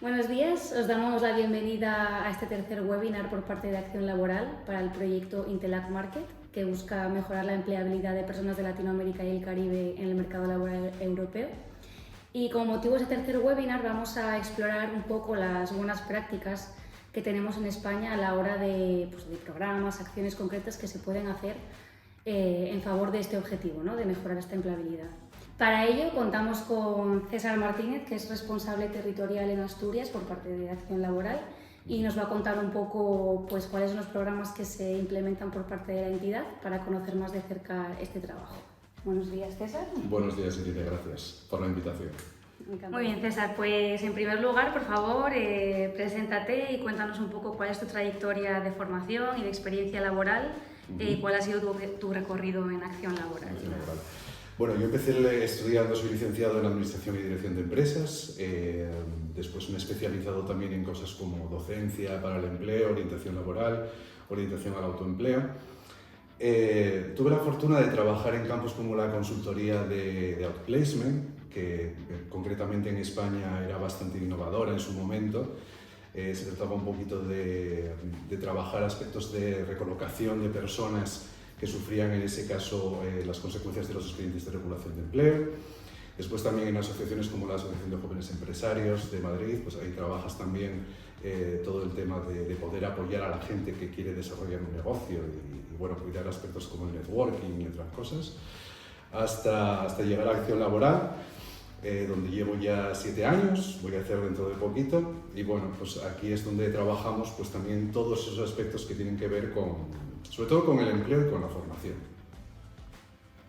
Buenos días, os damos la bienvenida a este tercer webinar por parte de Acción Laboral para el proyecto Intelac Market, que busca mejorar la empleabilidad de personas de Latinoamérica y el Caribe en el mercado laboral europeo. Y como motivo de este tercer webinar vamos a explorar un poco las buenas prácticas que tenemos en España a la hora de programas, acciones concretas que se pueden hacer en favor de este objetivo, ¿no? De mejorar esta empleabilidad. Para ello contamos con César Martínez, que es responsable territorial en Asturias por parte de Acción Laboral, y nos va a contar un poco cuáles son los programas que se implementan por parte de la entidad para conocer más de cerca este trabajo. Buenos días, César. Buenos días, Irene, gracias por la invitación. Muy bien, César, pues en primer lugar, por favor, preséntate y cuéntanos un poco cuál es tu trayectoria de formación y de experiencia laboral y cuál ha sido tu recorrido en Acción Laboral. Bueno, yo empecé estudiando, soy licenciado en Administración y Dirección de Empresas, después me he especializado también en cosas como docencia para el empleo, orientación laboral, orientación al autoempleo. Tuve la fortuna de trabajar en campos como la consultoría de outplacement, que concretamente en España era bastante innovadora en su momento. Se trataba un poquito de trabajar aspectos de recolocación de personas que sufrían en ese caso las consecuencias de los expedientes de regulación de empleo. Después también en asociaciones como la Asociación de Jóvenes Empresarios de Madrid, pues ahí trabajas también todo el tema de poder apoyar a la gente que quiere desarrollar un negocio y bueno, cuidar aspectos como el networking y otras cosas, hasta llegar a Acción Laboral, donde llevo ya 7 años, voy a hacer dentro de poquito, y bueno, pues aquí es donde trabajamos pues también todos esos aspectos que tienen que ver sobre todo con el empleo y con la formación.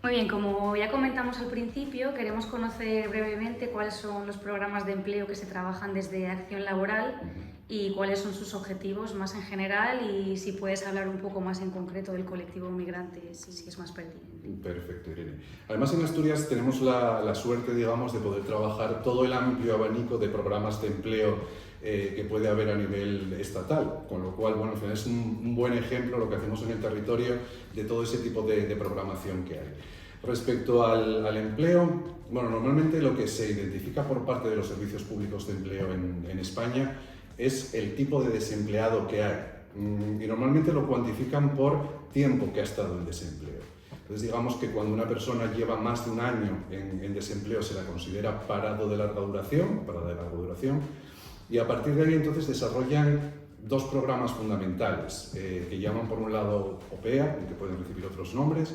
Muy bien, como ya comentamos al principio, queremos conocer brevemente cuáles son los programas de empleo que se trabajan desde Acción Laboral y cuáles son sus objetivos más en general, y si puedes hablar un poco más en concreto del colectivo migrante, si es más pertinente. Perfecto, Irene. Además, en Asturias tenemos la suerte, digamos, de poder trabajar todo el amplio abanico de programas de empleo que puede haber a nivel estatal, con lo cual, bueno, es un buen ejemplo lo que hacemos en el territorio de todo ese tipo de programación que hay. Respecto al empleo, bueno, normalmente lo que se identifica por parte de los servicios públicos de empleo en España es el tipo de desempleado que hay, y normalmente lo cuantifican por tiempo que ha estado en desempleo. Entonces, digamos que cuando una persona lleva más de un año en desempleo se la considera parado de larga duración, y a partir de ahí entonces desarrollan dos programas fundamentales que llaman por un lado OPEA, que pueden recibir otros nombres,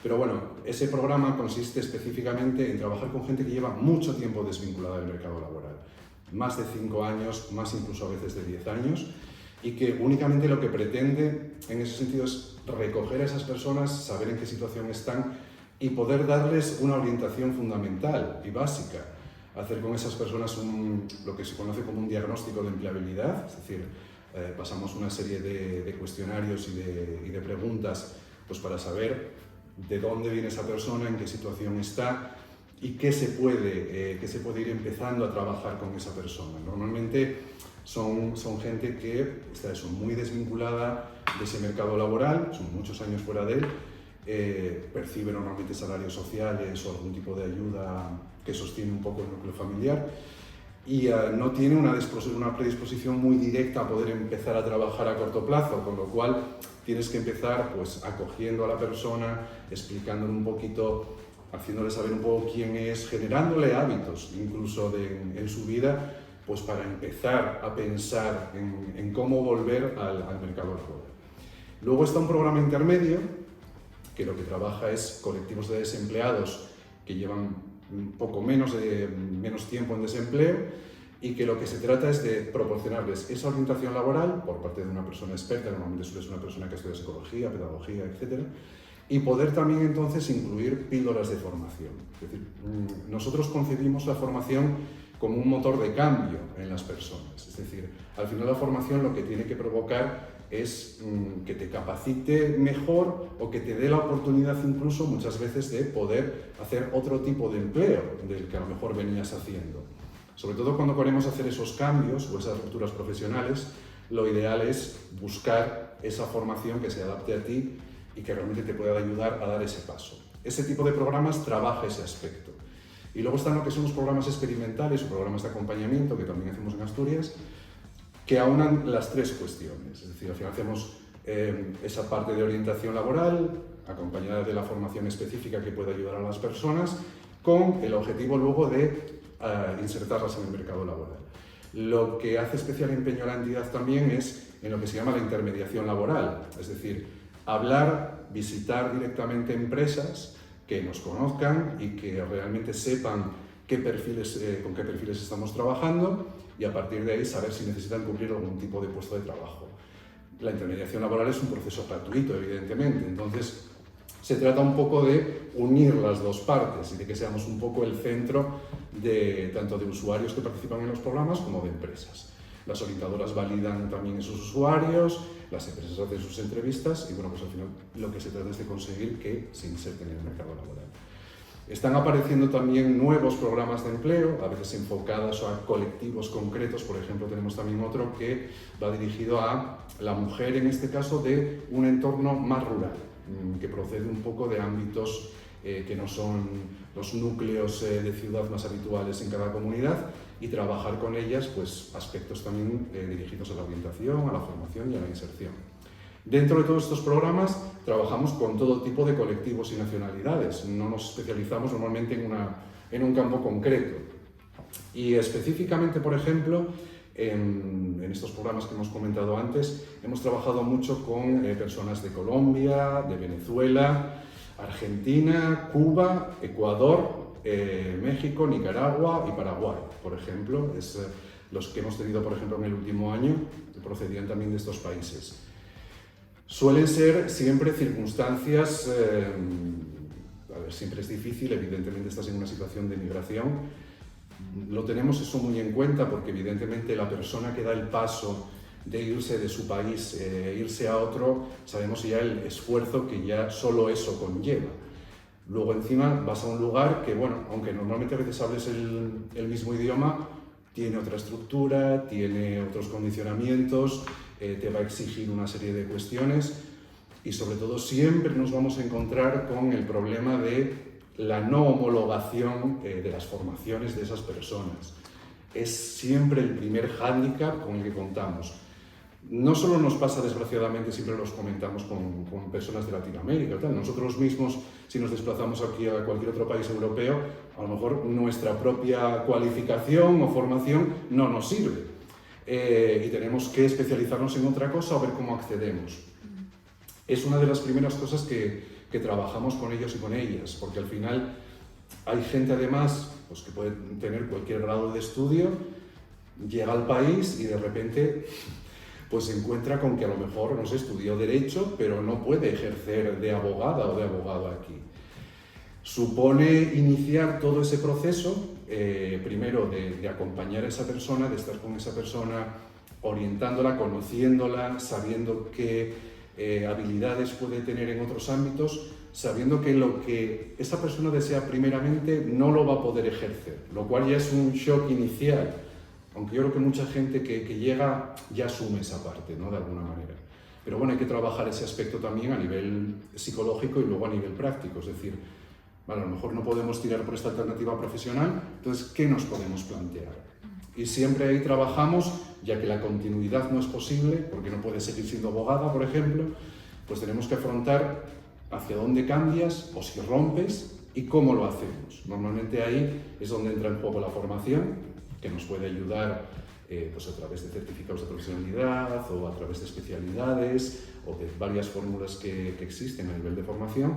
pero bueno, ese programa consiste específicamente en trabajar con gente que lleva mucho tiempo desvinculada del mercado laboral, más de 5 años, más incluso a veces de 10 años, y que únicamente lo que pretende en ese sentido es recoger a esas personas, saber en qué situación están y poder darles una orientación fundamental y básica. Hacer con esas personas lo que se conoce como un diagnóstico de empleabilidad, es decir, pasamos una serie de cuestionarios y de preguntas pues para saber de dónde viene esa persona, en qué situación está y qué se puede ir empezando a trabajar con esa persona. Normalmente son gente que está muy desvinculada de ese mercado laboral, son muchos años fuera de él, percibe normalmente salarios sociales o algún tipo de ayuda que sostiene un poco el núcleo familiar y no tiene una predisposición muy directa a poder empezar a trabajar a corto plazo, con lo cual tienes que empezar pues acogiendo a la persona, explicándole un poquito, haciéndole saber un poco quién es, generándole hábitos incluso en su vida, pues para empezar a pensar en cómo volver al mercado laboral. Luego está un programa intermedio que lo que trabaja es colectivos de desempleados que llevan un poco menos tiempo en desempleo y que lo que se trata es de proporcionarles esa orientación laboral por parte de una persona experta, normalmente suele ser una persona que estudia psicología, pedagogía, etc. Y poder también entonces incluir píldoras de formación. Es decir, nosotros concebimos la formación como un motor de cambio en las personas. Es decir, al final la formación lo que tiene que provocar es que te capacite mejor o que te dé la oportunidad incluso muchas veces de poder hacer otro tipo de empleo del que a lo mejor venías haciendo. Sobre todo cuando queremos hacer esos cambios o esas rupturas profesionales, lo ideal es buscar esa formación que se adapte a ti y que realmente te pueda ayudar a dar ese paso. Ese tipo de programas trabaja ese aspecto. Y luego están lo que son los programas experimentales o programas de acompañamiento, que también hacemos en Asturias, que aunan las tres cuestiones. Es decir, al final hacemos esa parte de orientación laboral, acompañada de la formación específica que puede ayudar a las personas, con el objetivo luego de insertarlas en el mercado laboral. Lo que hace especial empeño a la entidad también es en lo que se llama la intermediación laboral, es decir, hablar, visitar directamente empresas que nos conozcan y que realmente sepan qué perfiles, con qué perfiles estamos trabajando y a partir de ahí saber si necesitan cubrir algún tipo de puesto de trabajo. La intermediación laboral es un proceso gratuito, evidentemente, entonces se trata un poco de unir las dos partes y de que seamos un poco el centro tanto de usuarios que participan en los programas como de empresas. Las orientadoras validan también esos usuarios, las empresas hacen sus entrevistas y bueno, pues al final lo que se trata es de conseguir que se inserten en el mercado laboral. Están apareciendo también nuevos programas de empleo, a veces enfocados a colectivos concretos. Por ejemplo, tenemos también otro que va dirigido a la mujer, en este caso, de un entorno más rural, que procede un poco de ámbitos que no son los núcleos de ciudad más habituales en cada comunidad y trabajar con ellas pues, aspectos también dirigidos a la orientación, a la formación y a la inserción. Dentro de todos estos programas trabajamos con todo tipo de colectivos y nacionalidades, no nos especializamos normalmente en un campo concreto. Y específicamente, por ejemplo, en estos programas que hemos comentado antes, hemos trabajado mucho con personas de Colombia, de Venezuela, Argentina, Cuba, Ecuador, México, Nicaragua y Paraguay, por ejemplo. Los que hemos tenido, por ejemplo, en el último año, que procedían también de estos países. Suelen ser siempre circunstancias, a ver, siempre es difícil, evidentemente estás en una situación de migración, lo tenemos eso muy en cuenta porque evidentemente la persona que da el paso de irse de su país, irse a otro, sabemos ya el esfuerzo que ya solo eso conlleva. Luego encima vas a un lugar que, bueno, aunque normalmente a veces hables el mismo idioma, tiene otra estructura, tiene otros condicionamientos, te va a exigir una serie de cuestiones y sobre todo siempre nos vamos a encontrar con el problema de la no homologación de las formaciones de esas personas. Es siempre el primer hándicap con el que contamos. No solo nos pasa, desgraciadamente, siempre los comentamos con personas de Latinoamérica, tal. Nosotros mismos, si nos desplazamos aquí a cualquier otro país europeo, a lo mejor nuestra propia cualificación o formación no nos sirve. Y tenemos que especializarnos en otra cosa o ver cómo accedemos. Es una de las primeras cosas que trabajamos con ellos y con ellas, porque al final hay gente además pues, que puede tener cualquier grado de estudio, llega al país y de repente pues se encuentra con que a lo mejor, no sé, estudió Derecho, pero no puede ejercer de abogada o de abogado aquí. Supone iniciar todo ese proceso, primero de acompañar a esa persona, de estar con esa persona, orientándola, conociéndola, sabiendo qué habilidades puede tener en otros ámbitos, sabiendo que lo que esa persona desea primeramente no lo va a poder ejercer, lo cual ya es un shock inicial. Aunque yo creo que mucha gente que llega ya asume esa parte, ¿no? De alguna manera. Pero bueno, hay que trabajar ese aspecto también a nivel psicológico y luego a nivel práctico. Es decir, vale, a lo mejor no podemos tirar por esta alternativa profesional, entonces, ¿qué nos podemos plantear? Y siempre ahí trabajamos, ya que la continuidad no es posible, porque no puedes seguir siendo abogada, por ejemplo, pues tenemos que afrontar hacia dónde cambias o si rompes y cómo lo hacemos. Normalmente ahí es donde entra en juego la formación, que nos puede ayudar pues a través de certificados de profesionalidad o a través de especialidades o de varias fórmulas que existen a nivel de formación,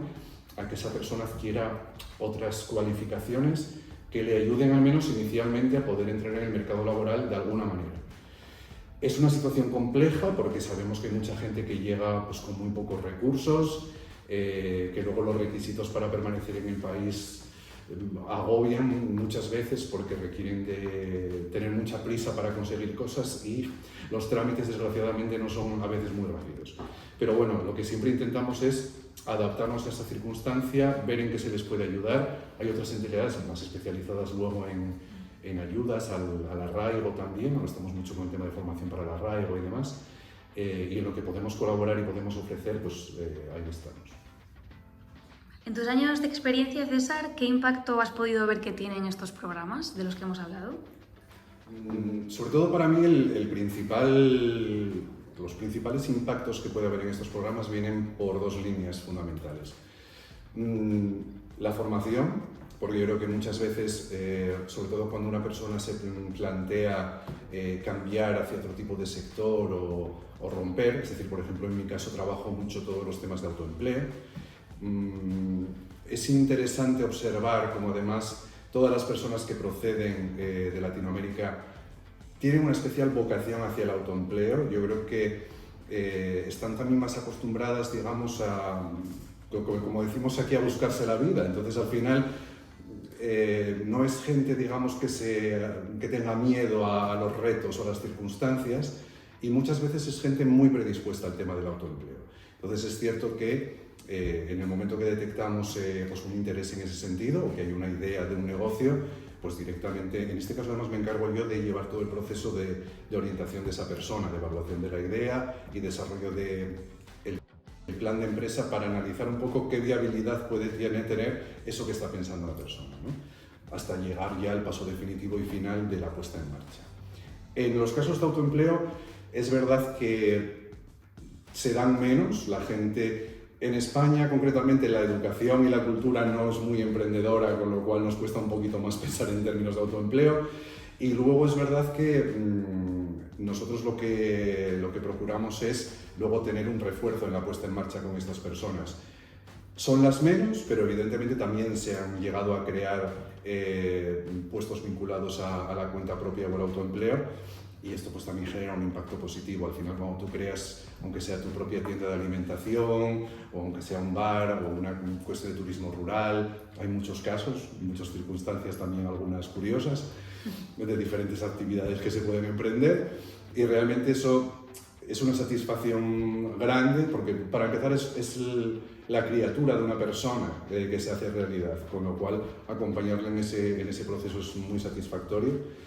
a que esa persona adquiera otras cualificaciones que le ayuden al menos inicialmente a poder entrar en el mercado laboral de alguna manera. Es una situación compleja porque sabemos que hay mucha gente que llega pues, con muy pocos recursos, que luego los requisitos para permanecer en el país agobian muchas veces porque requieren de tener mucha prisa para conseguir cosas y los trámites desgraciadamente no son a veces muy rápidos. Pero bueno, lo que siempre intentamos es adaptarnos a esta circunstancia, ver en qué se les puede ayudar. Hay otras entidades más especializadas luego en ayudas al arraigo también, ahora estamos mucho con el tema de formación para el arraigo y demás, y en lo que podemos colaborar y podemos ofrecer, pues ahí estamos. En tus años de experiencia, César, ¿qué impacto has podido ver que tienen estos programas de los que hemos hablado? Sobre todo para mí los principales impactos que puede haber en estos programas vienen por dos líneas fundamentales. La formación, porque yo creo que muchas veces, sobre todo cuando una persona se plantea cambiar hacia otro tipo de sector o romper, es decir, por ejemplo, en mi caso trabajo mucho todos los temas de autoempleo, es interesante observar cómo además todas las personas que proceden de Latinoamérica tienen una especial vocación hacia el autoempleo. Yo creo que están también más acostumbradas, digamos, como decimos aquí, a buscarse la vida. Entonces, al final, no es gente, digamos, que tenga miedo a los retos o las circunstancias, y muchas veces es gente muy predispuesta al tema del autoempleo. Entonces, es cierto que en el momento que detectamos pues un interés en ese sentido, o que hay una idea de un negocio, pues directamente, en este caso además me encargo yo de llevar todo el proceso de orientación de esa persona, de evaluación de la idea y desarrollo del plan de empresa para analizar un poco qué viabilidad puede tener eso que está pensando la persona, ¿no? Hasta llegar ya al paso definitivo y final de la puesta en marcha. En los casos de autoempleo es verdad que se dan menos, la gente en España, concretamente, la educación y la cultura no es muy emprendedora, con lo cual nos cuesta un poquito más pensar en términos de autoempleo. Y luego es verdad que nosotros lo que procuramos es luego tener un refuerzo en la puesta en marcha con estas personas. Son las menos, pero evidentemente también se han llegado a crear puestos vinculados a la cuenta propia o al autoempleo. Y esto pues también genera un impacto positivo. Al final, cuando tú creas, aunque sea tu propia tienda de alimentación, o aunque sea un bar, o una cuestión de turismo rural, hay muchos casos, muchas circunstancias también, algunas curiosas, de diferentes actividades que se pueden emprender, y realmente eso es una satisfacción grande, porque para empezar es la criatura de una persona que se hace realidad, con lo cual acompañarle en ese proceso es muy satisfactorio.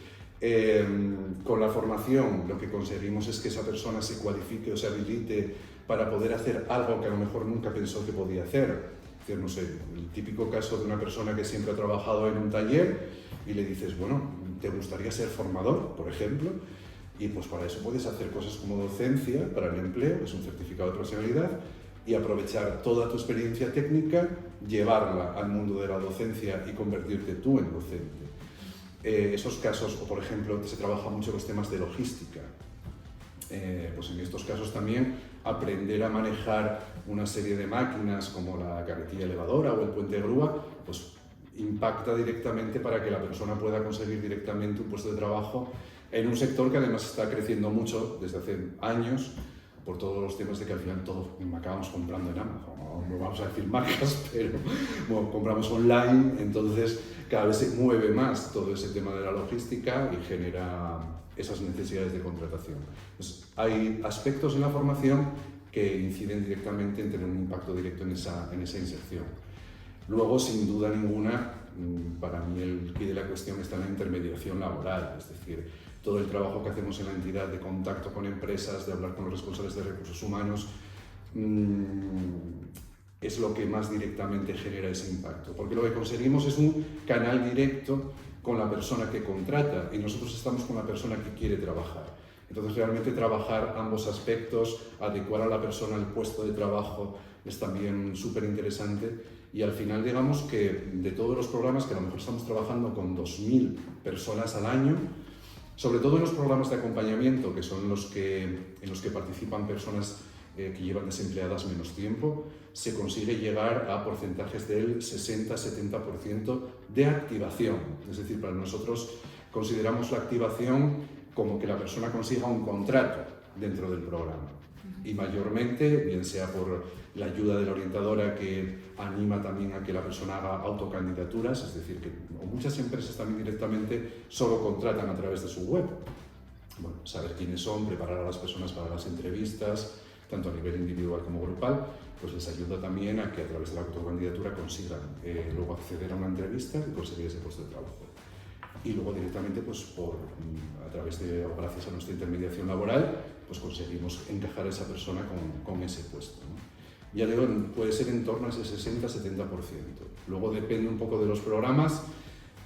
Con la formación lo que conseguimos es que esa persona se cualifique o se habilite para poder hacer algo que a lo mejor nunca pensó que podía hacer. Es decir, no sé, el típico caso de una persona que siempre ha trabajado en un taller y le dices, bueno, ¿te gustaría ser formador, por ejemplo? Y pues para eso puedes hacer cosas como docencia para el empleo, que es un certificado de profesionalidad, y aprovechar toda tu experiencia técnica, llevarla al mundo de la docencia y convertirte tú en docente. Esos casos, o por ejemplo, se trabaja mucho los temas de logística. Pues en estos casos también aprender a manejar una serie de máquinas como la carretilla elevadora o el puente grúa, pues impacta directamente para que la persona pueda conseguir directamente un puesto de trabajo en un sector que además está creciendo mucho desde hace años, por todos los temas de que al final todos acabamos comprando en Amazon, no vamos a decir marcas, pero bueno, compramos online, entonces cada vez se mueve más todo ese tema de la logística y genera esas necesidades de contratación. Entonces, hay aspectos en la formación que inciden directamente en tener un impacto directo en esa inserción. Luego, sin duda ninguna, para mí el quid de la cuestión está en la intermediación laboral, es decir, todo el trabajo que hacemos en la entidad de contacto con empresas, de hablar con los responsables de recursos humanos, es lo que más directamente genera ese impacto, porque lo que conseguimos es un canal directo con la persona que contrata y nosotros estamos con la persona que quiere trabajar. Entonces realmente trabajar ambos aspectos, adecuar a la persona al puesto de trabajo es también súper interesante, y al final digamos que de todos los programas, que a lo mejor estamos trabajando con 2.000 personas al año, sobre todo en los programas de acompañamiento, que son en los que participan personas que llevan desempleadas menos tiempo, se consigue llegar a porcentajes del 60-70% de activación. Es decir, para nosotros consideramos la activación como que la persona consiga un contrato dentro del programa. Y mayormente, bien sea por la ayuda de la orientadora que anima también a que la persona haga autocandidaturas, es decir, que muchas empresas también directamente solo contratan a través de su web. Bueno, saber quiénes son, preparar a las personas para las entrevistas, tanto a nivel individual como grupal, pues les ayuda también a que a través de la autocandidatura consigan luego acceder a una entrevista y conseguir ese puesto de trabajo. Y luego directamente, pues a través de, o gracias a nuestra intermediación laboral, pues conseguimos encajar a esa persona con ese puesto, ¿no? ya digo, puede ser en torno a ese 60-70%. Luego depende un poco de los programas,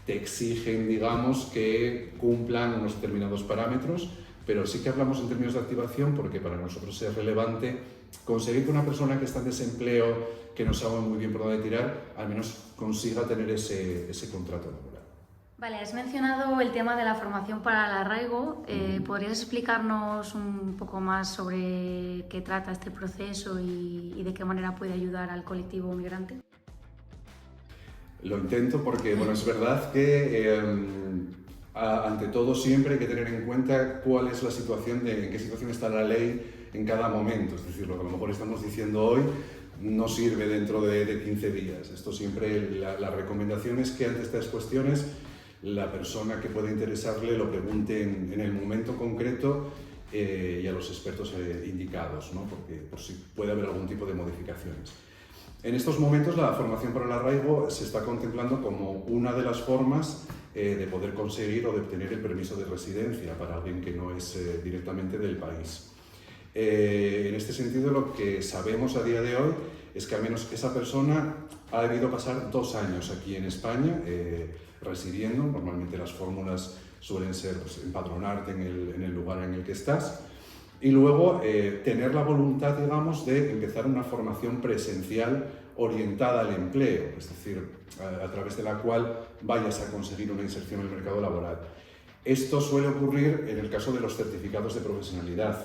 te exigen, digamos, que cumplan unos determinados parámetros, pero sí que hablamos en términos de activación porque para nosotros es relevante conseguir que una persona que está en desempleo, que no sabe muy bien por dónde tirar, al menos consiga tener ese contrato laboral. Vale, has mencionado el tema de la formación para el arraigo. ¿Podrías explicarnos un poco más sobre qué trata este proceso y de qué manera puede ayudar al colectivo migrante? Lo intento porque, bueno, es verdad que ante todo siempre hay que tener en cuenta cuál es la situación, en qué situación está la ley en cada momento. Es decir, lo que a lo mejor estamos diciendo hoy no sirve dentro de 15 días. Esto siempre, la recomendación es que ante estas cuestiones la persona que pueda interesarle lo pregunte en el momento concreto y a los expertos indicados, ¿no? Porque por si puede haber algún tipo de modificaciones. En estos momentos la formación para el arraigo se está contemplando como una de las formas de poder conseguir o de obtener el permiso de residencia para alguien que no es directamente del país. En este sentido, lo que sabemos a día de hoy es que al menos esa persona ha debido pasar 2 años aquí en España residiendo. Normalmente las fórmulas suelen ser pues, empadronarte en el lugar en el que estás y luego tener la voluntad, digamos, de empezar una formación presencial orientada al empleo, es decir, a través de la cual vayas a conseguir una inserción en el mercado laboral. Esto suele ocurrir en el caso de los certificados de profesionalidad,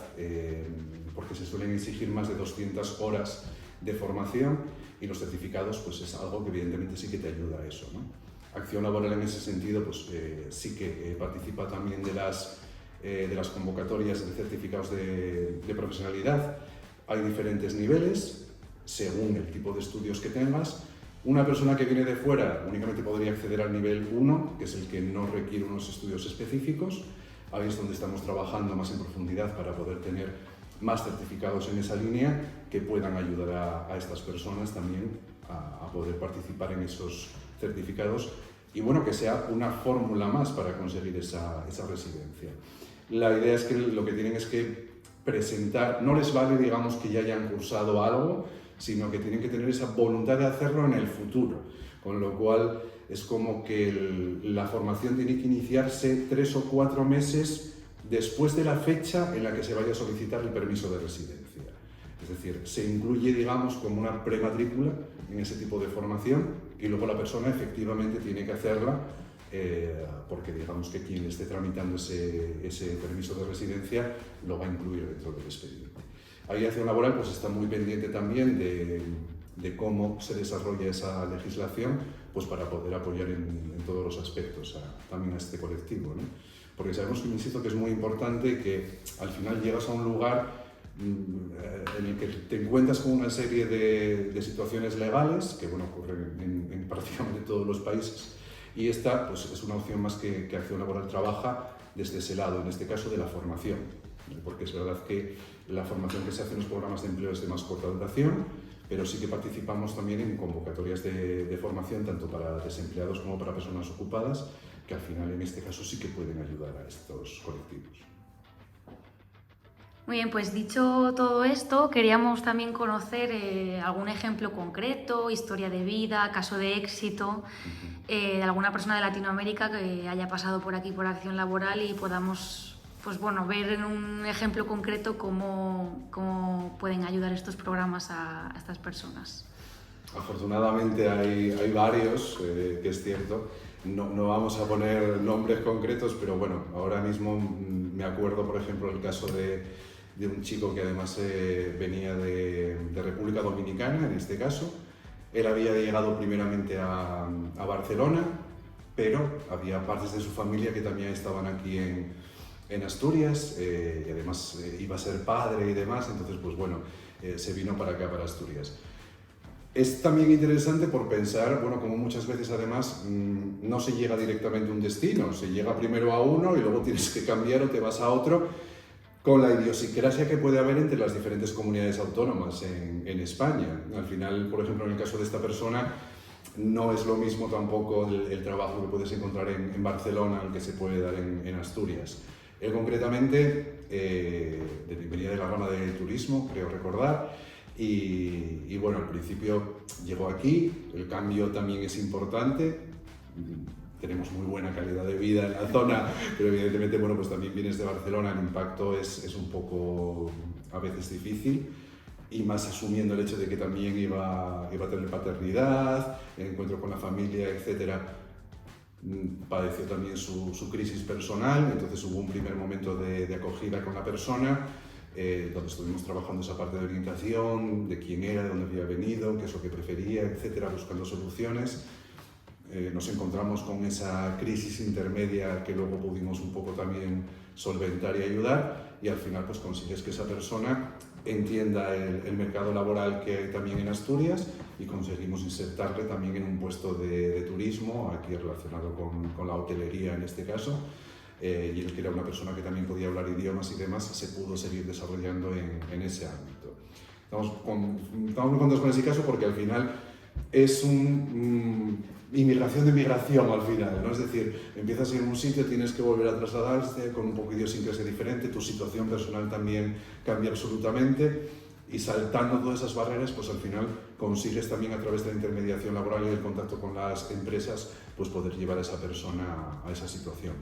porque se suelen exigir más de 200 horas de formación y los certificados pues, es algo que evidentemente sí que te ayuda a eso, ¿no? Acción Laboral en ese sentido pues, sí que participa también de las convocatorias de certificados de profesionalidad. Hay diferentes niveles según el tipo de estudios que tengas. Una persona que viene de fuera únicamente podría acceder al nivel 1, que es el que no requiere unos estudios específicos. Ahí es donde estamos trabajando más en profundidad para poder tener más certificados en esa línea que puedan ayudar a estas personas también a poder participar en esos certificados y bueno, que sea una fórmula más para conseguir esa residencia. La idea es que lo que tienen es que presentar, no les vale, digamos, que ya hayan cursado algo, sino que tienen que tener esa voluntad de hacerlo en el futuro, con lo cual es como que la formación tiene que iniciarse 3 o 4 meses después de la fecha en la que se vaya a solicitar el permiso de residencia. Es decir, se incluye, digamos, como una prematrícula en ese tipo de formación y luego la persona efectivamente tiene que hacerla porque digamos que quien esté tramitando ese permiso de residencia lo va a incluir dentro del expediente. Ahí Acción Laboral pues, está muy pendiente también de cómo se desarrolla esa legislación pues, para poder apoyar en todos los aspectos también a este colectivo, ¿no? Porque sabemos que, insisto, que es muy importante que al final llegas a un lugar en el que te encuentras con una serie de situaciones legales que bueno, ocurren en prácticamente todos los países y esta pues, es una opción más que Acción Laboral trabaja desde ese lado, en este caso de la formación, porque es verdad que la formación que se hace en los programas de empleo es de más corta duración, pero sí que participamos también en convocatorias de formación tanto para desempleados como para personas ocupadas, que al final en este caso sí que pueden ayudar a estos colectivos. Muy bien, pues dicho todo esto, queríamos también conocer algún ejemplo concreto, historia de vida, caso de éxito de alguna persona de Latinoamérica que haya pasado por aquí por Acción Laboral y podamos pues, bueno, ver en un ejemplo concreto cómo pueden ayudar estos programas a estas personas. Afortunadamente hay varios, que es cierto. No vamos a poner nombres concretos, pero bueno, ahora mismo me acuerdo, por ejemplo, el caso de un chico que además venía de República Dominicana, en este caso. Él había llegado primeramente a Barcelona, pero había partes de su familia que también estaban aquí en Asturias, y además iba a ser padre y demás, entonces pues bueno, se vino para acá, para Asturias. Es también interesante por pensar, bueno, como muchas veces además no se llega directamente a un destino, se llega primero a uno y luego tienes que cambiar o te vas a otro, con la idiosincrasia que puede haber entre las diferentes comunidades autónomas en España. Al final, por ejemplo, en el caso de esta persona, no es lo mismo tampoco el trabajo que puedes encontrar en Barcelona al que se puede dar en Asturias. Él concretamente venía de la rama del turismo, creo recordar, Y bueno, al principio llegó aquí, el cambio también es importante, tenemos muy buena calidad de vida en la zona, pero evidentemente, bueno, pues también vienes de Barcelona, el impacto es un poco a veces difícil, y más asumiendo el hecho de que también iba a tener paternidad, encuentro con la familia, etcétera. Padeció también su crisis personal, entonces hubo un primer momento de acogida con la persona, donde estuvimos trabajando esa parte de orientación, de quién era, de dónde había venido, qué es lo que prefería, etcétera, buscando soluciones. Nos encontramos con esa crisis intermedia que luego pudimos un poco también solventar y ayudar, y al final pues consigues que esa persona entienda el mercado laboral que hay también en Asturias, y conseguimos insertarle también en un puesto de turismo, aquí relacionado con la hotelería en este caso, y él, que era una persona que también podía hablar idiomas y demás, se pudo seguir desarrollando en ese ámbito. Estamos muy contentos con ese caso porque al final es inmigración de migración al final, ¿no? Es decir, empiezas en un sitio, tienes que volver a trasladarte con un poco de idiosincrasia diferente, tu situación personal también cambia absolutamente, y saltando todas esas barreras, pues al final consigues también a través de la intermediación laboral y del contacto con las empresas, pues poder llevar a esa persona a esa situación.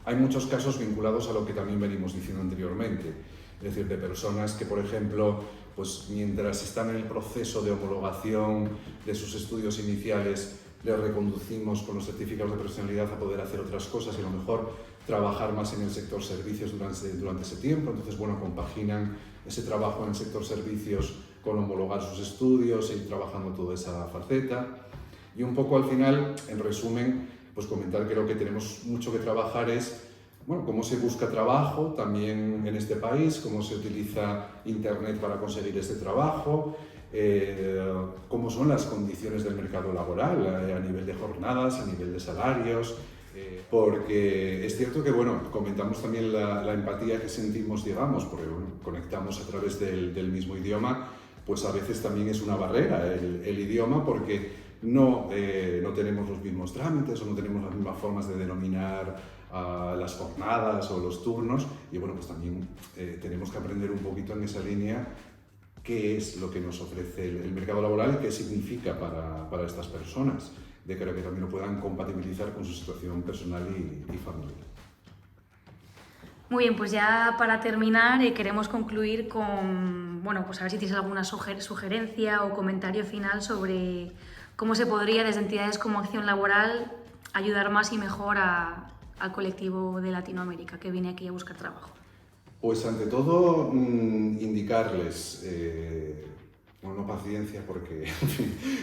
Hay muchos casos vinculados a lo que también venimos diciendo anteriormente, es decir, de personas que, por ejemplo, pues mientras están en el proceso de homologación de sus estudios iniciales, les reconducimos con los certificados de profesionalidad a poder hacer otras cosas y a lo mejor trabajar más en el sector servicios durante ese tiempo. Entonces, bueno, compaginan ese trabajo en el sector servicios con homologar sus estudios, ir trabajando toda esa faceta. Y un poco al final, en resumen, pues comentar que lo que tenemos mucho que trabajar es, bueno, cómo se busca trabajo también en este país, cómo se utiliza Internet para conseguir este trabajo, cómo son las condiciones del mercado laboral a nivel de jornadas, a nivel de salarios, porque es cierto que, bueno, comentamos también la empatía que sentimos, digamos, porque bueno, conectamos a través del mismo idioma, pues a veces también es una barrera el idioma, porque no tenemos los mismos trámites o no tenemos las mismas formas de denominar las jornadas o los turnos, y bueno, pues también tenemos que aprender un poquito en esa línea qué es lo que nos ofrece el mercado laboral y qué significa para estas personas, de cara a que también lo puedan compatibilizar con su situación personal y familiar. Muy bien, pues ya para terminar queremos concluir con, bueno, pues a ver si tienes alguna sugerencia o comentario final sobre cómo se podría desde entidades como Acción Laboral ayudar más y mejor al colectivo de Latinoamérica que viene aquí a buscar trabajo. Pues ante todo, indicarles, bueno, paciencia, porque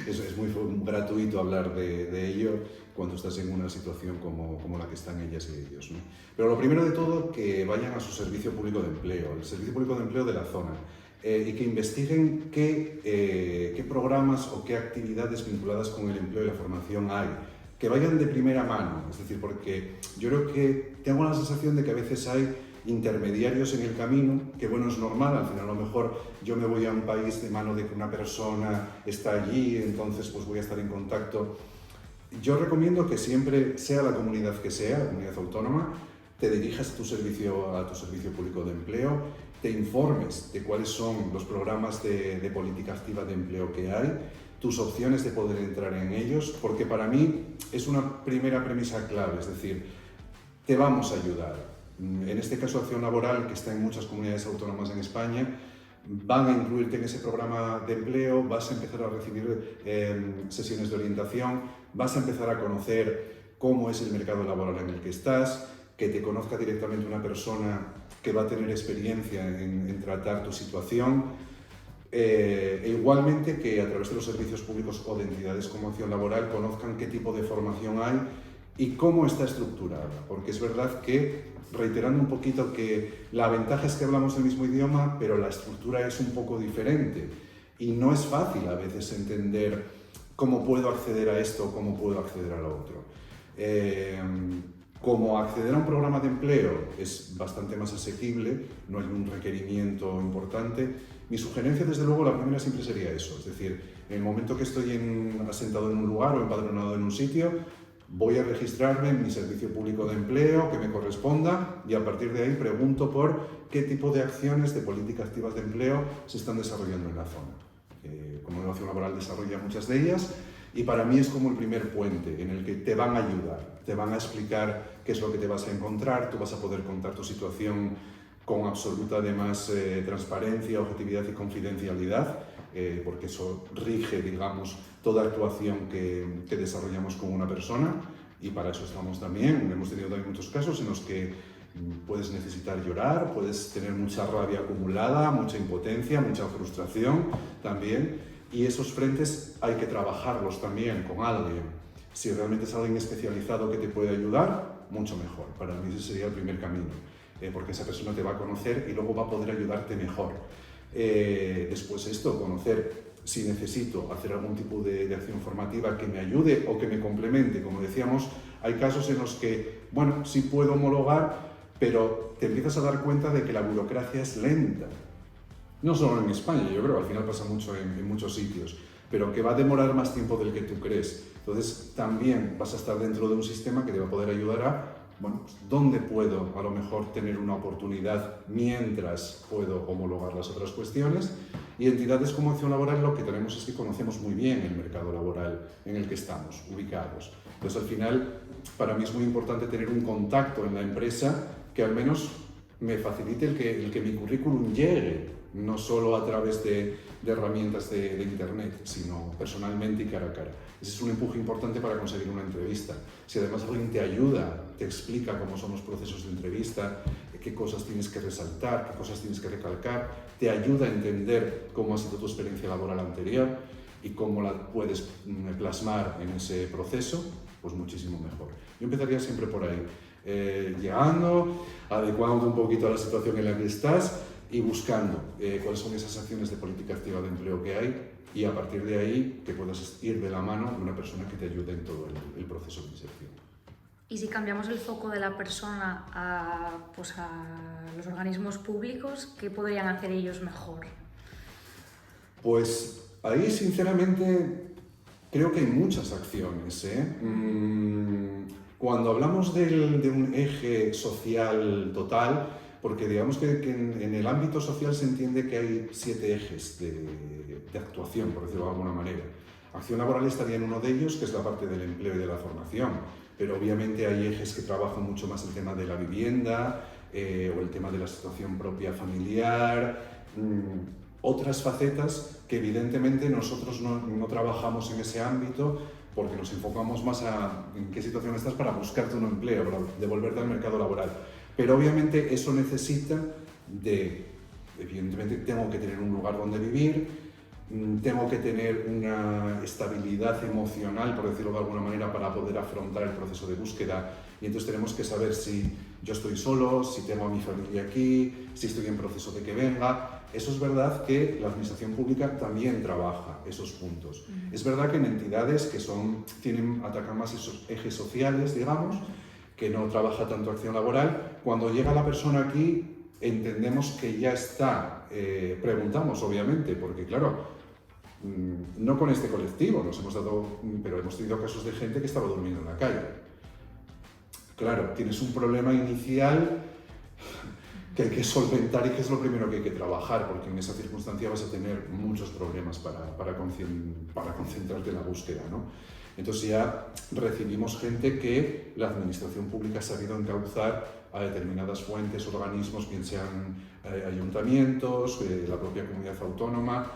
es muy gratuito hablar de ello cuando estás en una situación como la que están ellas y ellos, ¿no? Pero lo primero de todo, que vayan a su servicio público de empleo, el servicio público de empleo de la zona, y que investiguen qué programas o qué actividades vinculadas con el empleo y la formación hay. Que vayan de primera mano, es decir, porque yo creo que tengo la sensación de que a veces hay intermediarios en el camino, que bueno, es normal, al final a lo mejor yo me voy a un país de mano de que una persona está allí, entonces pues voy a estar en contacto. Yo recomiendo que siempre, sea la comunidad que sea, la comunidad autónoma, te dirijas a tu servicio público de empleo, te informes de cuáles son los programas de política activa de empleo que hay, tus opciones de poder entrar en ellos, porque para mí es una primera premisa clave, es decir, te vamos a ayudar. En este caso, Acción Laboral, que está en muchas comunidades autónomas en España, van a incluirte en ese programa de empleo, vas a empezar a recibir sesiones de orientación, vas a empezar a conocer cómo es el mercado laboral en el que estás, que te conozca directamente una persona que va a tener experiencia en tratar tu situación. E igualmente que a través de los servicios públicos o de entidades como Acción Laboral conozcan qué tipo de formación hay y cómo está estructurada, porque es verdad que, reiterando un poquito, que la ventaja es que hablamos el mismo idioma, pero la estructura es un poco diferente y no es fácil a veces entender cómo puedo acceder a esto o cómo puedo acceder a lo otro. Como acceder a un programa de empleo es bastante más asequible, no hay un requerimiento importante, mi sugerencia, desde luego, la primera siempre sería eso, es decir, en el momento que estoy asentado en un lugar o empadronado en un sitio, Voy a registrarme en mi servicio público de empleo que me corresponda y a partir de ahí pregunto por qué tipo de acciones de política activas de empleo se están desarrollando en la zona. Como Acción Laboral desarrolla muchas de ellas y para mí es como el primer puente en el que te van a ayudar, te van a explicar qué es lo que te vas a encontrar, tú vas a poder contar tu situación con absoluta además transparencia, objetividad y confidencialidad, porque eso rige, digamos, toda actuación que desarrollamos con una persona y para eso estamos también. Hemos tenido también muchos casos en los que puedes necesitar llorar, puedes tener mucha rabia acumulada, mucha impotencia, mucha frustración también y esos frentes hay que trabajarlos también con alguien. Si realmente es alguien especializado que te puede ayudar, mucho mejor. Para mí ese sería el primer camino, porque esa persona te va a conocer y luego va a poder ayudarte mejor. Después esto, conocer si necesito hacer algún tipo de acción formativa que me ayude o que me complemente. Como decíamos, hay casos en los que, bueno, sí puedo homologar, pero te empiezas a dar cuenta de que la burocracia es lenta. No solo en España, yo creo que al final pasa mucho en muchos sitios, pero que va a demorar más tiempo del que tú crees. Entonces también vas a estar dentro de un sistema que te va a poder ayudar a, bueno, ¿dónde puedo a lo mejor tener una oportunidad mientras puedo homologar las otras cuestiones? Y entidades como Acción Laboral lo que tenemos es que conocemos muy bien el mercado laboral en el que estamos ubicados. Entonces al final para mí es muy importante tener un contacto en la empresa que al menos me facilite el que mi currículum llegue, no solo a través de herramientas de internet, sino personalmente y cara a cara. Ese es un empuje importante para conseguir una entrevista. Si además alguien te ayuda, te explica cómo son los procesos de entrevista, qué cosas tienes que resaltar, qué cosas tienes que recalcar, te ayuda a entender cómo ha sido tu experiencia laboral anterior y cómo la puedes plasmar en ese proceso, pues muchísimo mejor. Yo empezaría siempre por ahí, llegando, adecuándote un poquito a la situación en la que estás y buscando cuáles son esas acciones de política activa de empleo que hay y a partir de ahí que puedas ir de la mano de una persona que te ayude en todo el proceso de inserción. Y si cambiamos el foco de la persona a los organismos públicos, ¿qué podrían hacer ellos mejor? Pues ahí sinceramente creo que hay muchas acciones. Cuando hablamos de un eje social total, porque digamos que en el ámbito social se entiende que hay 7 ejes de actuación, por decirlo de alguna manera. Acción Laboral estaría en uno de ellos, que es la parte del empleo y de la formación, pero obviamente hay ejes que trabajan mucho más el tema de la vivienda o el tema de la situación propia familiar, otras facetas que evidentemente nosotros no trabajamos en ese ámbito porque nos enfocamos más en qué situación estás para buscarte un empleo, para devolverte al mercado laboral. Pero obviamente eso necesita evidentemente tengo que tener un lugar donde vivir, tengo que tener una estabilidad emocional, por decirlo de alguna manera, para poder afrontar el proceso de búsqueda. Y entonces tenemos que saber si yo estoy solo, si tengo a mi familia aquí, si estoy en proceso de que venga. Eso es verdad que la administración pública también trabaja esos puntos. Es verdad que en entidades que atacan más esos ejes sociales, digamos, que no trabaja tanto acción laboral, cuando llega la persona aquí entendemos que ya está, preguntamos obviamente, porque claro, no con este colectivo pero hemos tenido casos de gente que estaba durmiendo en la calle. Claro, tienes un problema inicial que hay que solventar y que es lo primero que hay que trabajar, porque en esa circunstancia vas a tener muchos problemas para concentrarte en la búsqueda, ¿no? Entonces ya recibimos gente que la administración pública ha sabido encauzar a determinadas fuentes, organismos, bien sean ayuntamientos, la propia comunidad autónoma.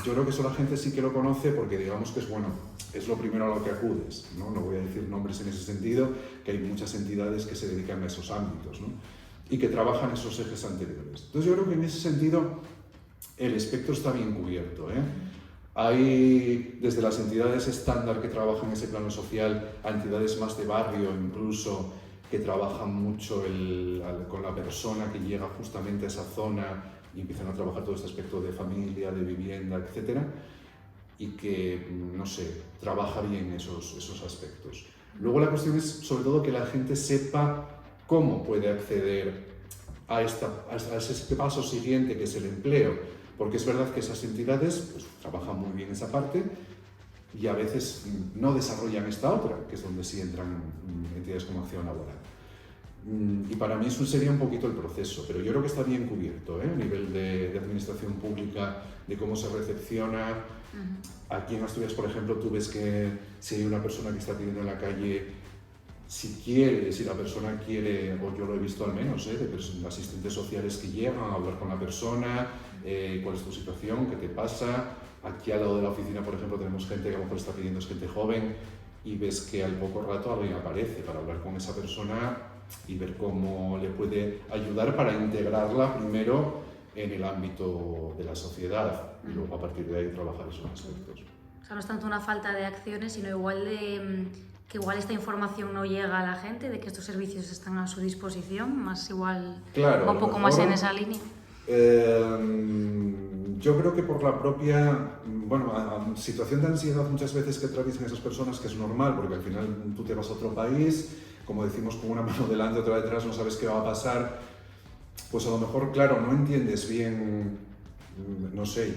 Yo creo que eso la gente sí que lo conoce porque digamos que es lo primero a lo que acudes, ¿no? No voy a decir nombres en ese sentido, que hay muchas entidades que se dedican a esos ámbitos, ¿no? Y que trabajan esos ejes anteriores. Entonces yo creo que en ese sentido el espectro está bien cubierto, Hay desde las entidades estándar que trabajan en ese plano social a entidades más de barrio incluso que trabajan mucho con la persona que llega justamente a esa zona y empiezan a trabajar todo este aspecto de familia, de vivienda, etc. Y que, no sé, trabaja bien esos aspectos. Luego la cuestión es sobre todo que la gente sepa cómo puede acceder a ese paso siguiente que es el empleo. Porque es verdad que esas entidades pues, trabajan muy bien esa parte, y a veces no desarrollan esta otra, que es donde sí entran entidades como Acción Laboral. Y para mí eso sería un poquito el proceso, pero yo creo que está bien cubierto, a nivel de administración pública, de cómo se recepciona. Aquí en Asturias, por ejemplo, tú ves que si hay una persona que está pidiendo en la calle, si la persona quiere, o yo lo he visto al menos, de asistentes sociales que llegan a hablar con la persona, cuál es tu situación, qué te pasa. Aquí al lado de la oficina, por ejemplo, tenemos gente que a lo mejor está pidiendo, es gente joven, y ves que al poco rato alguien aparece para hablar con esa persona y ver cómo le puede ayudar para integrarla primero en el ámbito de la sociedad y luego a partir de ahí trabajar esos aspectos. O sea, no es tanto una falta de acciones, sino igual que igual esta información no llega a la gente, de que estos servicios están a su disposición, más igual, claro, va un poco más en esa línea. Yo creo que por la propia situación de ansiedad muchas veces que atraviesan esas personas, que es normal, porque al final tú te vas a otro país, como decimos, con una mano delante, otra detrás, no sabes qué va a pasar, pues a lo mejor, claro, no entiendes bien, no sé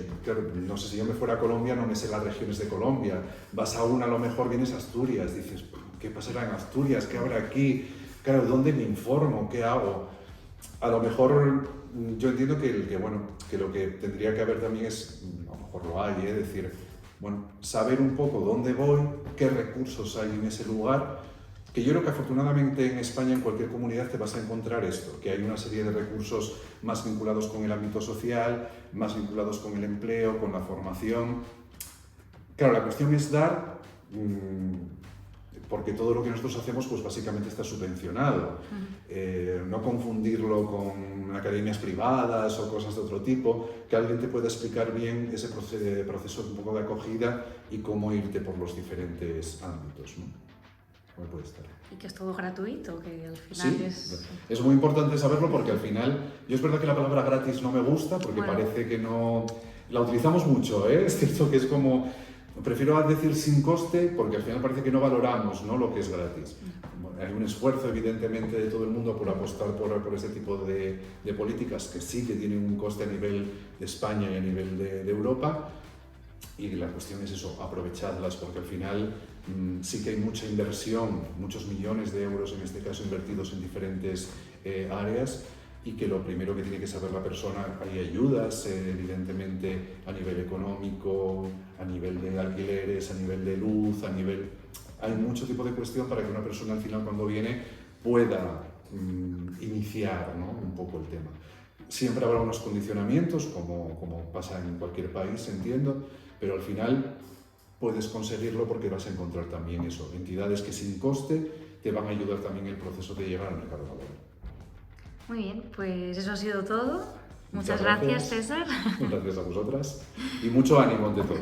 si yo me fuera a Colombia, no me sé las regiones de Colombia, vas a una, a lo mejor vienes a Asturias, dices, ¿qué pasará en Asturias? ¿Qué habrá aquí? Claro, ¿dónde me informo? ¿Qué hago? A lo mejor yo entiendo que lo que tendría que haber también es, a lo mejor lo hay, decir, saber un poco dónde voy, qué recursos hay en ese lugar, que yo creo que afortunadamente en España, en cualquier comunidad, te vas a encontrar esto, que hay una serie de recursos más vinculados con el ámbito social, más vinculados con el empleo, con la formación. Claro, la cuestión es dar, porque todo lo que nosotros hacemos pues básicamente está subvencionado. No confundirlo con academias privadas o cosas de otro tipo, que alguien te pueda explicar bien ese proceso un poco de acogida y cómo irte por los diferentes ámbitos, ¿no? Puede estar. Y que es todo gratuito, que al final sí, es muy importante saberlo porque al final, yo es verdad que la palabra gratis no me gusta porque parece que no... La utilizamos mucho, es cierto que es como... Prefiero decir sin coste porque al final parece que no valoramos, ¿no?, lo que es gratis. Hay un esfuerzo evidentemente de todo el mundo por apostar por este tipo de políticas que sí que tienen un coste a nivel de España y a nivel de Europa, y la cuestión es eso, aprovecharlas porque al final sí que hay mucha inversión, muchos millones de euros en este caso invertidos en diferentes áreas, y que lo primero que tiene que saber la persona, hay ayudas evidentemente a nivel económico, a nivel de alquileres, a nivel de luz, hay mucho tipo de cuestión para que una persona al final cuando viene pueda iniciar, ¿no?, un poco el tema. Siempre habrá unos condicionamientos, como pasa en cualquier país, entiendo, pero al final puedes conseguirlo porque vas a encontrar también eso, entidades que sin coste te van a ayudar también en el proceso de llegar al mercado laboral. Muy bien, pues eso ha sido todo. Muchas gracias, César. Gracias a vosotras y mucho ánimo ante todo.